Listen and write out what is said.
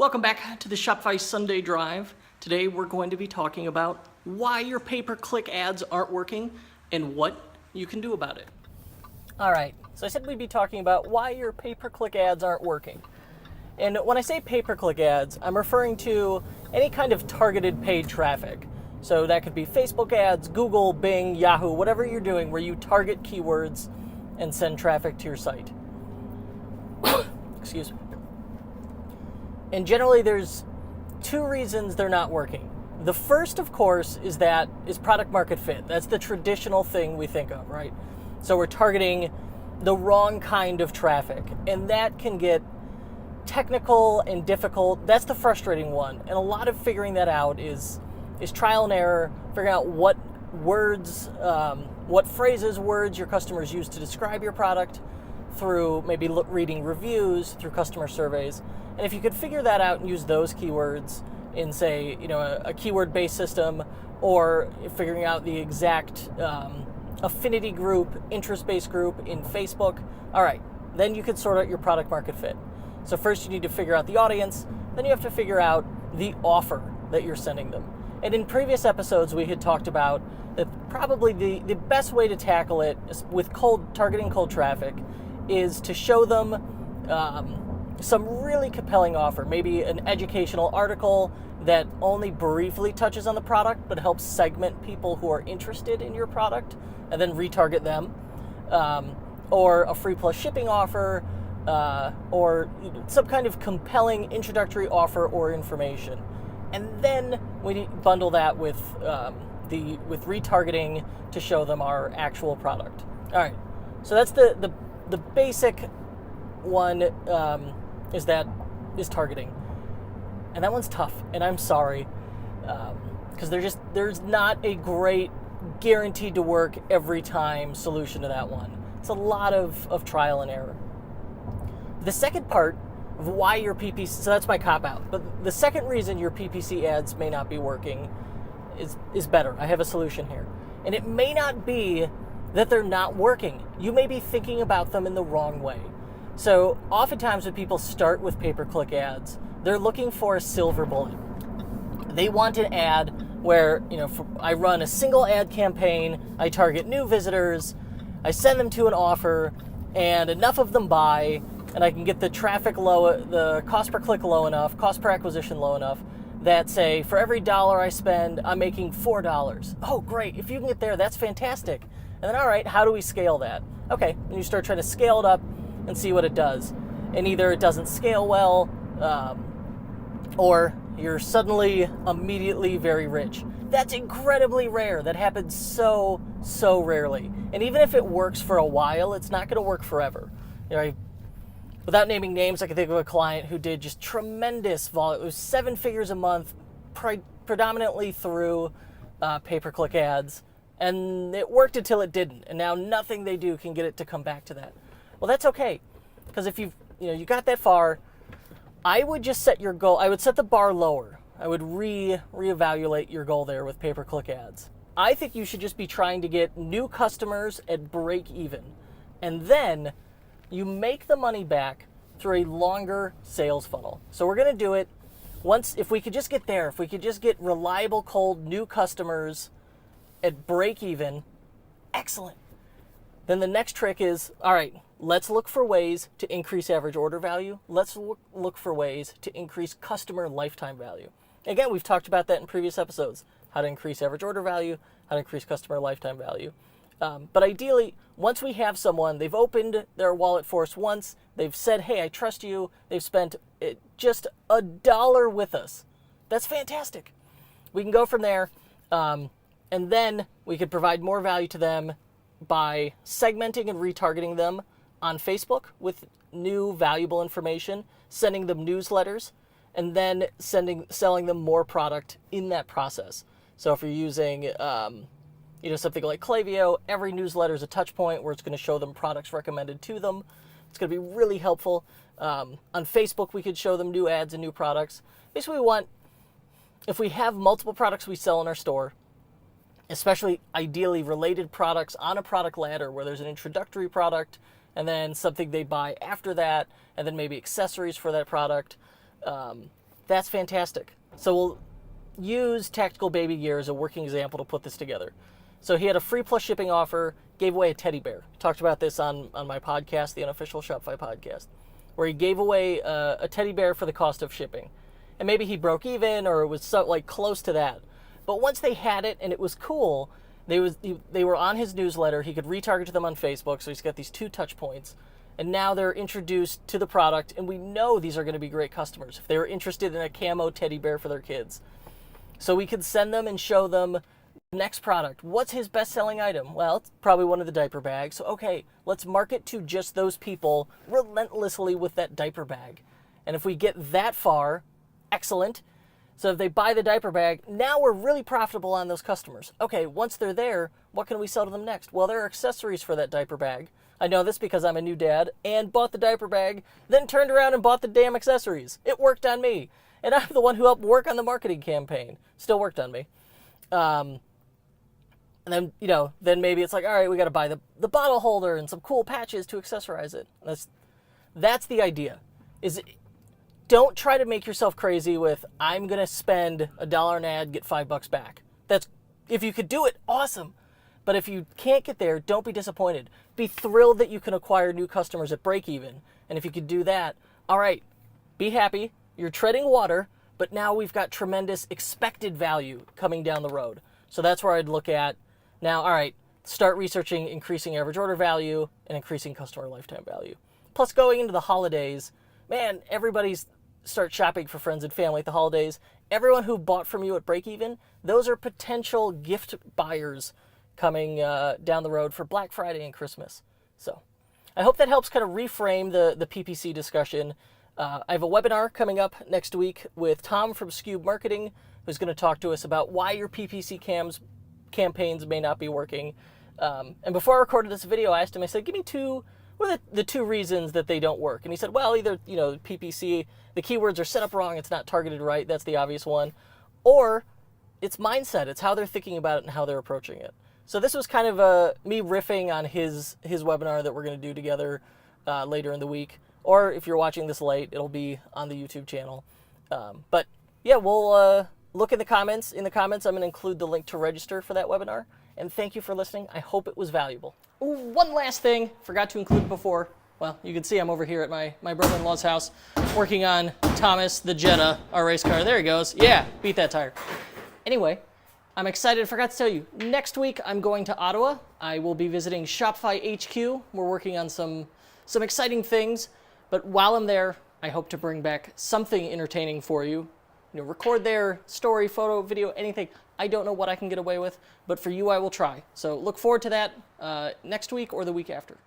Welcome back to the Shopify Sunday Drive. Today we're going to be talking about why your pay-per-click ads aren't working and what you can do about it. All right, so I said we'd be talking about why your pay-per-click ads aren't working. And when I say pay-per-click ads, I'm referring to any kind of targeted paid traffic. So that could be Facebook ads, Google, Bing, Yahoo, whatever you're doing where you target keywords and send traffic to your site. Excuse me. And generally there's two reasons they're not working. The first, of course, is product market fit. That's the traditional thing we think of, right? So we're targeting the wrong kind of traffic, and that can get technical and difficult. That's the frustrating one. And a lot of figuring that out is trial and error, figuring out what words, what phrases, words your customers use to describe your product through maybe reading reviews, through customer surveys. And if you could figure that out and use those keywords in, say, a keyword-based system, or figuring out the exact affinity group, interest-based group in Facebook, all right, then you could sort out your product market fit. So first you need to figure out the audience, then you have to figure out the offer that you're sending them. And in previous episodes, we had talked about that probably the best way to tackle it with targeting cold traffic is to show them some really compelling offer, maybe an educational article that only briefly touches on the product but helps segment people who are interested in your product and then retarget them, or a free plus shipping offer, or some kind of compelling introductory offer or information. And then we bundle that with retargeting to show them our actual product. All right, so that's the basic one, is targeting, and that one's tough. And I'm sorry, because there's not a great guaranteed to work every time solution to that one. It's a lot of trial and error. The second part of why your PPC, so that's my cop-out, but the second reason your PPC ads may not be working is better. I have a solution here. And it may not be that they're not working. You may be thinking about them in the wrong way. So oftentimes when people start with pay-per-click ads, they're looking for a silver bullet. They want an ad where, I run a single ad campaign, I target new visitors, I send them to an offer, and enough of them buy, and I can get the traffic low, the cost per click low enough, cost per acquisition low enough, that say, for every $1 I spend, I'm making $4. Oh, great. If you can get there, that's fantastic. And then, all right, how do we scale that? Okay, and you start trying to scale it up and see what it does. And either it doesn't scale well, or you're suddenly immediately very rich. That's incredibly rare. That happens so rarely. And even if it works for a while, it's not going to work forever. Without naming names, I can think of a client who did just tremendous volume. It was 7 figures a month, predominantly through pay-per-click ads, and it worked until it didn't. And now nothing they do can get it to come back to that. Well, that's okay, because if you got that far, I would just set your goal. I would set the bar lower. I would reevaluate your goal there with pay-per-click ads. I think you should just be trying to get new customers at break even, and then you make the money back through a longer sales funnel. So we're going to do it once. If we could just get there, if we could just get reliable, cold, new customers at break even, excellent. Then the next trick is, all right, let's look for ways to increase average order value. Let's look for ways to increase customer lifetime value. Again, we've talked about that in previous episodes, how to increase average order value, how to increase customer lifetime value. But ideally, once we have someone, they've opened their wallet for us once, they've said, hey, I trust you, they've spent just $1 with us. That's fantastic. We can go from there, and then we could provide more value to them by segmenting and retargeting them on Facebook with new valuable information, sending them newsletters, and then selling them more product in that process. So if you're using something like Klaviyo, every newsletter is a touch point where it's going to show them products recommended to them. It's going to be really helpful. On Facebook, we could show them new ads and new products. Basically, if we have multiple products we sell in our store, especially ideally related products on a product ladder where there's an introductory product and then something they buy after that, and then maybe accessories for that product, That's fantastic. So we'll use Tactical Baby Gear as a working example to put this together. So he had a free plus shipping offer, gave away a teddy bear. Talked about this on my podcast, the unofficial Shopify podcast, where he gave away a teddy bear for the cost of shipping. And maybe he broke even or it was close to that. But once they had it and it was cool, they were on his newsletter. He could retarget to them on Facebook, so he's got these 2 touch points. And now they're introduced to the product, and we know these are going to be great customers if they're interested in a camo teddy bear for their kids. So we could send them and show them the next product. What's his best-selling item? Well, it's probably one of the diaper bags. So, okay, let's market to just those people relentlessly with that diaper bag. And if we get that far, excellent. So if they buy the diaper bag, now we're really profitable on those customers. Okay, once they're there, what can we sell to them next? Well, there are accessories for that diaper bag. I know this because I'm a new dad and bought the diaper bag, then turned around and bought the damn accessories. It worked on me. And I'm the one who helped work on the marketing campaign. Still worked on me. And then, then maybe it's like, all right, we got to buy the bottle holder and some cool patches to accessorize it. That's the idea. Don't try to make yourself crazy with, I'm going to spend $1 an ad, get $5 back. If you could do it, awesome. But if you can't get there, don't be disappointed. Be thrilled that you can acquire new customers at break even. And if you could do that, all right, be happy. You're treading water, but now we've got tremendous expected value coming down the road. So that's where I'd look at now, all right, start researching increasing average order value and increasing customer lifetime value. Plus, going into the holidays, man, everybody's start shopping for friends and family at the holidays. Everyone who bought from you at break even, those are potential gift buyers coming down the road for Black Friday and Christmas. So I hope that helps kind of reframe the PPC discussion. I have a webinar coming up next week with Tom from Skewb Marketing, who's going to talk to us about why your PPC campaigns may not be working. And before I recorded this video, I asked him, I said, give me what are the 2 reasons that they don't work? And he said, well, either, PPC, the keywords are set up wrong, it's not targeted right, that's the obvious one, or it's mindset, it's how they're thinking about it and how they're approaching it. So this was kind of me riffing on his webinar that we're going to do together later in the week. Or if you're watching this late, it'll be on the YouTube channel. But yeah, we'll look in the comments. In the comments, I'm going to include the link to register for that webinar. And thank you for listening. I hope it was valuable. Ooh, one last thing, forgot to include before. Well, you can see I'm over here at my brother-in-law's house working on Thomas the Jetta, our race car. There he goes. Yeah, beat that tire. Anyway, I'm excited. Forgot to tell you, next week I'm going to Ottawa. I will be visiting Shopify HQ. We're working on some exciting things. But while I'm there, I hope to bring back something entertaining for you. Record there, story, photo, video, anything. I don't know what I can get away with, but for you, I will try. So look forward to that next week or the week after.